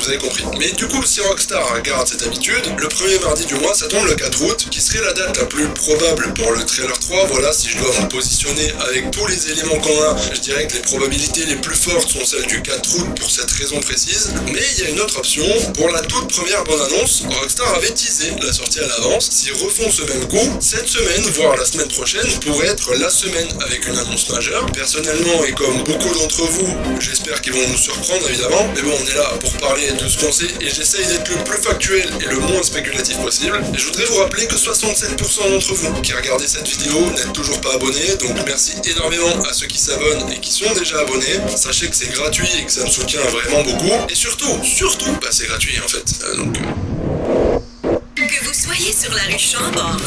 vous avez compris. Mais du coup, si Rockstar garde cette habitude, le premier mardi du mois, ça tombe le 4 août, qui serait la date la plus probable pour le trailer 3. Voilà, si je dois me positionner avec tous les éléments qu'on a, je dirais que les probabilités les plus fortes sont celles du 4 août pour cette raison précise. Mais il y a une autre option. Pour la toute première bande-annonce, Rockstar avait teasé la sortie à l'avance. S'ils refont ce même coup, cette semaine, voire la semaine prochaine, pourrait être la semaine avec une annonce majeure. Personnellement, et comme beaucoup d'entre vous, j'espère qu'ils vont nous surprendre évidemment. Mais bon, on est là pour parler parler de ce qu'on sait et j'essaye d'être le plus factuel et le moins spéculatif possible. Et je voudrais vous rappeler que 67% d'entre vous qui regardez cette vidéo n'êtes toujours pas abonnés, donc merci énormément à ceux qui s'abonnent et qui sont déjà abonnés. Sachez que c'est gratuit et que ça me soutient vraiment beaucoup. Et surtout, bah c'est gratuit en fait. Que vous soyez sur la rue Chambord,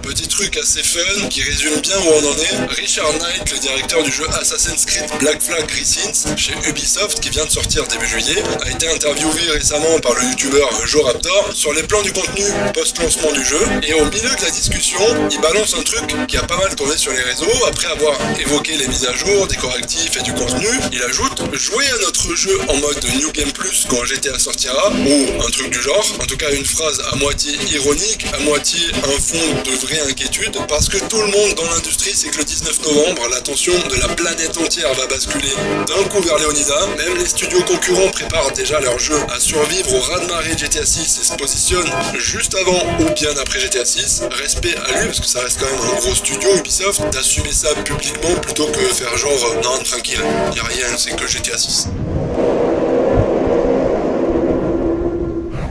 Petit truc assez fun qui résume bien où on en est. Richard Knight, le directeur du jeu Assassin's Creed Black Flag Reasons chez Ubisoft qui vient de sortir début juillet, a été interviewé récemment par le youtubeur JoRaptor sur les plans du contenu post-lancement du jeu et au milieu de la discussion, il balance un truc qui a pas mal tourné sur les réseaux. Après avoir évoqué les mises à jour, des correctifs et du contenu, il ajoute « Jouez à notre jeu en mode New Game Plus quand GTA sortira » ou un truc du genre. En tout cas une phrase à moitié ironique, à moitié un fond de vraie inquiétude, parce que tout le monde dans l'industrie sait que le 19 novembre, l'attention de la planète entière va basculer d'un coup vers Leonida. Même les studios concurrents préparent déjà leur jeu à survivre au raz-de-marée GTA 6 et se positionnent juste avant ou bien après GTA 6. Respect à lui, parce que ça reste quand même un gros studio Ubisoft, d'assumer ça publiquement plutôt que faire genre non tranquille, y a rien, c'est que GTA 6.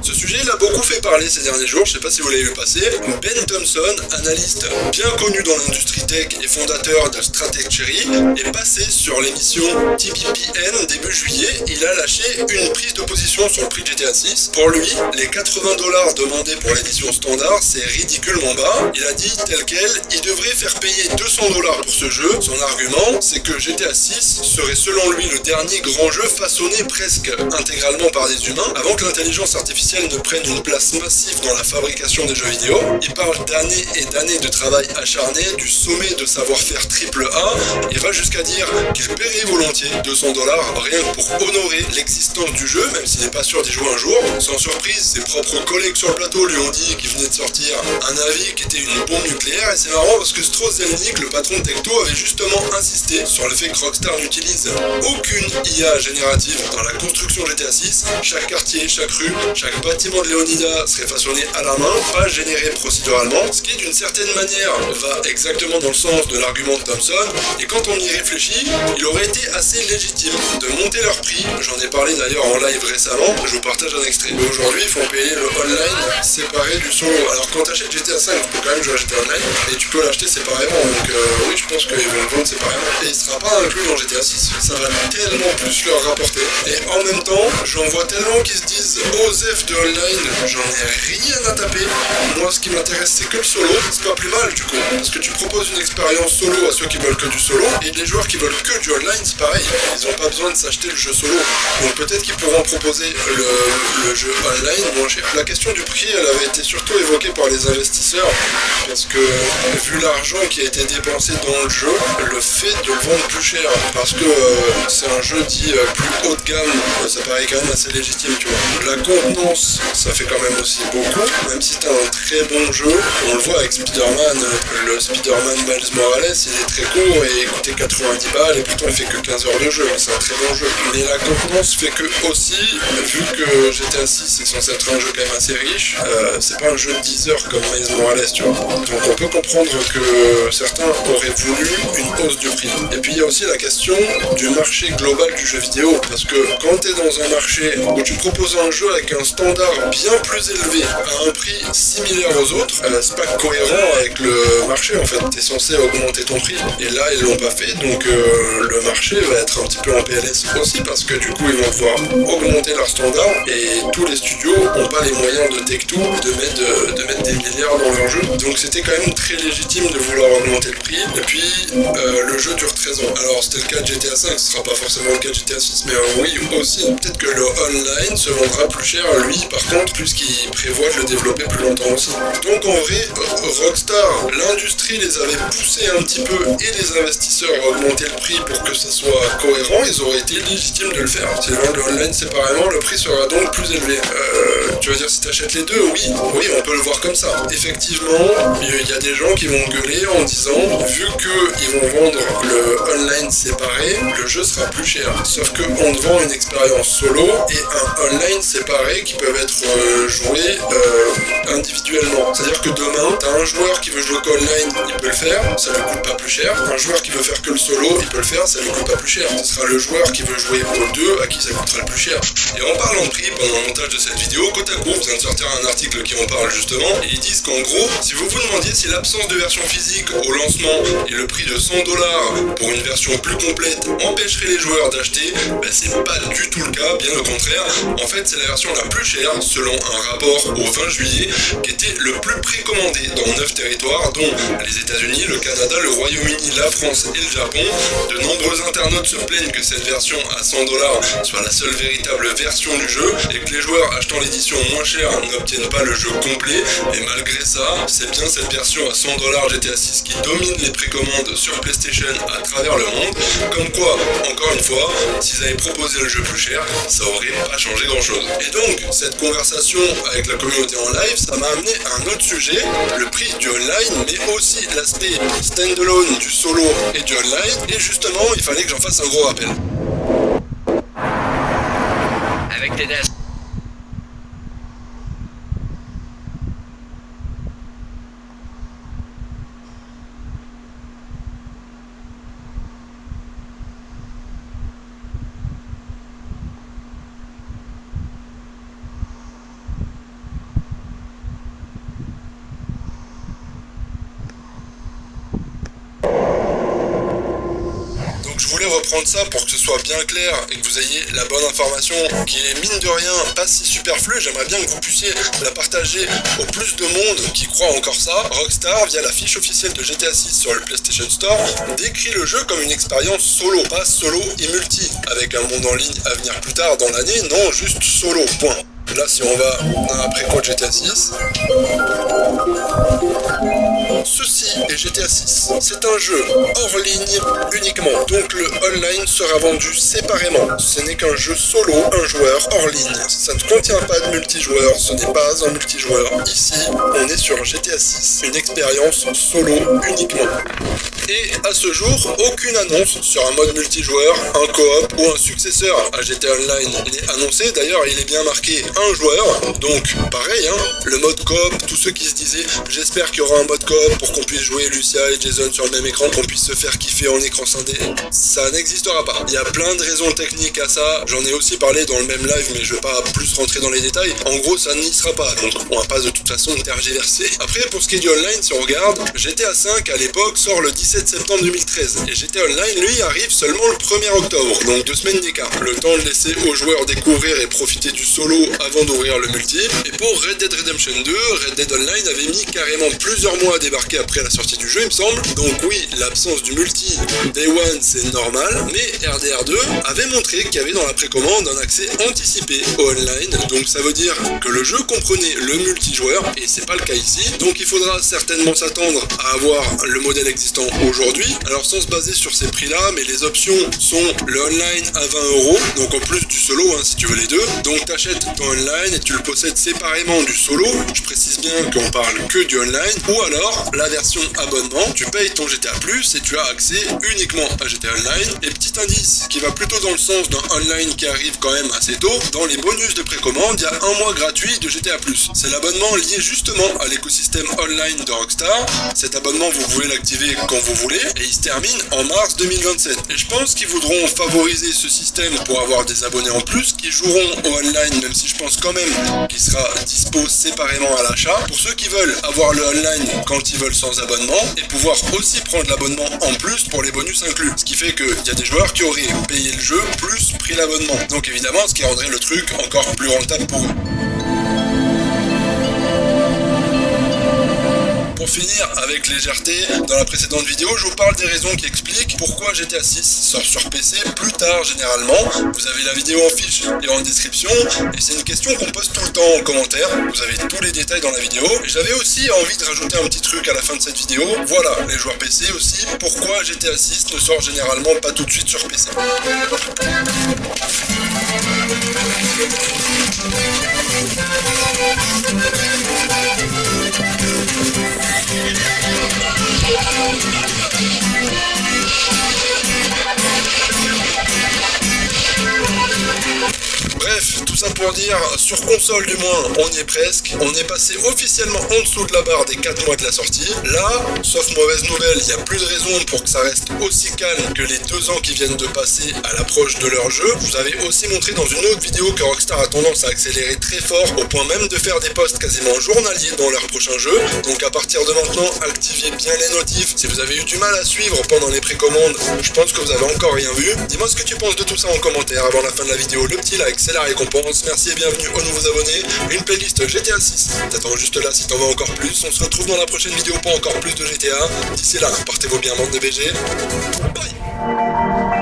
Ce sujet il a beaucoup fait parler ces derniers jours, je sais pas si vous l'avez vu passer. Ben Thompson, analyste bien connu dans l'industrie tech et fondateur de Stratechery, est passé sur l'émission TBPN début juillet. Il a lâché une prise de position sur le prix de GTA 6. Pour lui, les $80 demandés pour l'édition standard, c'est ridiculement bas. Il a dit tel quel, il devrait faire payer $200 pour ce jeu. Son argument, c'est que GTA 6 serait selon lui le dernier grand jeu façonné presque intégralement par des humains avant que l'intelligence artificielle ne prennent une place massive dans la fabrication des jeux vidéo. Il parle d'années et d'années de travail acharné, du sommet de savoir-faire AAA, et va jusqu'à dire qu'il paierait volontiers $200 rien que pour honorer l'existence du jeu, même s'il n'est pas sûr d'y jouer un jour. Sans surprise, ses propres collègues sur le plateau lui ont dit qu'il venait de sortir un avis qui était une bombe nucléaire, et c'est marrant parce que Strauss Zelnick, le patron de Tecto, avait justement insisté sur le fait que Rockstar n'utilise aucune IA générative dans la construction GTA 6. Chaque quartier, chaque rue, chaque bâtiment de Leonida serait façonné à la main, pas généré procéduralement, ce qui d'une certaine manière va exactement dans le sens de l'argument de Thompson, et quand on y réfléchit, il aurait été assez légitime de monter leur prix. J'en ai parlé d'ailleurs en live récemment, je vous partage un extrait. Mais aujourd'hui, ils font payer le online séparé du solo. Alors quand t'achètes GTA 5, tu peux quand même jouer à GTA Online, et tu peux l'acheter séparément, donc oui, je pense qu'ils vont le vendre séparément, et il sera pas inclus dans GTA 6. Ça va tellement plus leur rapporter. Et en même temps, j'en vois tellement qui se disent OZEF de online, j'en ai rien à taper. Moi, ce qui m'intéresse, c'est que le solo. C'est pas plus mal du coup, parce que tu proposes une expérience solo à ceux qui veulent que du solo, et les joueurs qui veulent que du online, c'est pareil. Ils ont pas besoin de s'acheter le jeu solo. Donc peut-être qu'ils pourront proposer le jeu online moins cher. La question du prix, elle avait été surtout évoquée par les investisseurs, parce que vu l'argent qui a été dépensé dans le jeu, le fait de le vendre plus cher, parce que c'est un jeu dit plus haut de gamme, ça paraît quand même assez légitime, tu vois. La contenance, ça fait quand même aussi beaucoup, même si t'as un très bon jeu. On le voit avec Spider-Man, le Spider-Man Miles Morales, il est très court et il coûtait 90 balles et pourtant il fait que 15 heures de jeu, c'est un très bon jeu. Mais la contenance fait que aussi, vu que GTA 6 est censé être un jeu quand même assez riche, c'est pas un jeu de 10 heures comme Miles Morales, tu vois. Donc on peut comprendre que certains auraient voulu une hausse du prix. Et puis il y a aussi la question du marché global du jeu vidéo, parce que quand t'es dans un marché où tu proposes un jeu avec un standard bien plus élevé à un prix similaire aux autres, c'est pas cohérent avec le marché en fait. T'es censé augmenter ton prix et là ils l'ont pas fait, donc le marché va être un petit peu en PLS aussi, parce que du coup ils vont devoir augmenter leur standard et tous les studios ont pas les moyens de Tech2 de mettre des milliards dans leur jeu. Donc c'était quand même très légitime de vouloir augmenter le prix. Et puis le jeu dure 13 ans. Alors c'était le cas de GTA 5, ce sera pas forcément le cas de GTA 6, mais oui aussi. Peut-être que le online se vendra plus cher lui par contre, puisqu'il prévoit de le développer plus longtemps aussi. Donc en vrai, Rockstar, l'industrie les avait poussés un petit peu et les investisseurs à augmenter le prix pour que ça soit cohérent, ils auraient été légitimes de le faire. S'ils vendent le online séparément, le prix sera donc plus élevé. Tu veux dire si t'achètes les deux? Oui, on peut le voir comme ça. Effectivement, il y a des gens qui vont gueuler en disant, vu qu'ils vont vendre le online séparé, le jeu sera plus cher. Sauf qu'on te vend une expérience solo et un online séparé qui peuvent être joués individuellement. C'est-à-dire que demain, t'as un joueur qui veut jouer jouer qu'online, il peut le faire, ça lui coûte pas plus cher. Un joueur qui veut faire que le solo, il peut le faire, ça lui coûte pas plus cher. Ce sera le joueur qui veut jouer aux deux à qui ça coûtera le plus cher. Et en parlant de prix, pendant le montage de cette vidéo, Kotaku vient de sortir un article qui en parle justement, et ils disent qu'en gros, si vous vous demandiez si l'absence de version physique au lancement et le prix de $100 pour une version plus complète empêcherait les joueurs d'acheter, c'est pas du tout le cas, bien au contraire. En fait, c'est la version la plus chère, selon un rapport au 20 juillet, qui était le plus précommandé dans 9 territoires, dont les États-Unis, le Canada, le Royaume-Uni, la France et le Japon. De nombreux internautes se plaignent que cette version à $100 soit la seule véritable version du jeu et que les joueurs achetant l'édition moins chère n'obtiennent pas le jeu complet. Et malgré ça, c'est bien cette version à $100 GTA 6 qui domine les précommandes sur PlayStation à travers le monde. Comme quoi, encore une fois, s'ils avaient proposé le jeu plus cher, ça aurait pas changé grand chose. Et donc, cette conversation avec la communauté en live, ça m'a amené à un autre sujet, le prix du online, mais aussi l'aspect standalone du solo et du online. Et justement, il fallait que j'en fasse un gros rappel. Avec tes desks. Je voulais reprendre ça pour que ce soit bien clair et que vous ayez la bonne information qui est mine de rien pas si superflue. J'aimerais bien que vous puissiez la partager au plus de monde qui croit encore ça. Rockstar, via la fiche officielle de GTA 6 sur le PlayStation Store, décrit le jeu comme une expérience solo, pas solo et multi, avec un monde en ligne à venir plus tard dans l'année, non, juste solo, point. Là, si on va dans la préco de GTA 6, ceci est GTA 6. C'est un jeu hors ligne uniquement. Donc le online sera vendu séparément. Ce n'est qu'un jeu solo, un joueur hors ligne. Ça ne contient pas de multijoueur, ce n'est pas un multijoueur. Ici, on est sur GTA 6. Une expérience solo uniquement. Et à ce jour, aucune annonce sur un mode multijoueur, un coop ou un successeur à GTA Online n'est annoncé. D'ailleurs, il est bien marqué un joueur. Donc, pareil, le mode coop, tous ceux qui se disaient j'espère qu'il y aura un mode coop pour qu'on puisse jouer Lucia et Jason sur le même écran, qu'on puisse se faire kiffer en écran scindé, ça n'existera pas. Il y a plein de raisons techniques à ça. J'en ai aussi parlé dans le même live, mais je vais pas plus rentrer dans les détails. En gros, ça n'y sera pas. Donc, on va pas de toute façon tergiverser. Après, pour ce qui est du online, si on regarde, GTA 5 à l'époque sort le 17 septembre 2013 et GTA Online lui arrive seulement le 1er octobre, donc 2 semaines d'écart. Le temps de laisser aux joueurs découvrir et profiter du solo avant d'ouvrir le multi. Et pour Red Dead Redemption 2, Red Dead Online avait mis carrément plusieurs mois à débarquer après la sortie du jeu, il me semble. Donc oui, l'absence du multi Day One c'est normal, mais RDR2 avait montré qu'il y avait dans la précommande un accès anticipé au online, donc ça veut dire que le jeu comprenait le multijoueur et c'est pas le cas ici. Donc il faudra certainement s'attendre à avoir le modèle existant aujourd'hui. Alors sans se baser sur ces prix là, mais les options sont le online à 20€, donc en plus du solo si tu veux les deux. Donc t'achètes ton online et tu le possèdes séparément du solo. Je précise bien qu'on parle que du online. Ou alors la version abonnement, tu payes ton GTA Plus et tu as accès uniquement à GTA Online. Et petit indice qui va plutôt dans le sens d'un online qui arrive quand même assez tôt, dans les bonus de précommande, il y a un mois gratuit de GTA Plus. C'est l'abonnement lié justement à l'écosystème online de Rockstar. Cet abonnement vous pouvez l'activer quand vous voulez et il se termine en mars 2027. Et je pense qu'ils voudront favoriser ce système pour avoir des abonnés en plus qui joueront au online, même si je pense quand même qu'il sera dispo séparément à l'achat. Pour ceux qui veulent avoir le online quand ils veulent sans abonnement et pouvoir aussi prendre l'abonnement en plus pour les bonus inclus. Ce qui fait qu'il y a des joueurs qui auraient payé le jeu plus pris l'abonnement. Donc évidemment, ce qui rendrait le truc encore plus rentable pour eux. Pour finir avec légèreté, dans la précédente vidéo, je vous parle des raisons qui expliquent pourquoi GTA 6 sort sur PC plus tard généralement. Vous avez la vidéo en fiche et en description, et c'est une question qu'on pose tout le temps en commentaire. Vous avez tous les détails dans la vidéo. Et j'avais aussi envie de rajouter un petit truc à la fin de cette vidéo. Voilà, les joueurs PC aussi, pourquoi GTA 6 ne sort généralement pas tout de suite sur PC. Bref, tout ça pour dire, sur console du moins, on y est presque. On est passé officiellement en dessous de la barre des 4 mois de la sortie. Là, sauf mauvaise nouvelle, il n'y a plus de raison pour que ça reste aussi calme que les 2 ans qui viennent de passer à l'approche de leur jeu. Je vous avais aussi montré dans une autre vidéo que Rockstar a tendance à accélérer très fort, au point même de faire des posts quasiment journaliers dans leur prochain jeu. Donc à partir de maintenant, activez bien les notifs. Si vous avez eu du mal à suivre pendant les précommandes, je pense que vous avez encore rien vu. Dis-moi ce que tu penses de tout ça en commentaire avant la fin de la vidéo. Le petit like, c'est la récompense. Merci et bienvenue aux nouveaux abonnés. Une playlist GTA 6. T'attends juste là si t'en veux encore plus. On se retrouve dans la prochaine vidéo pour encore plus de GTA. D'ici là, portez-vous bien, bande de BG. Bye.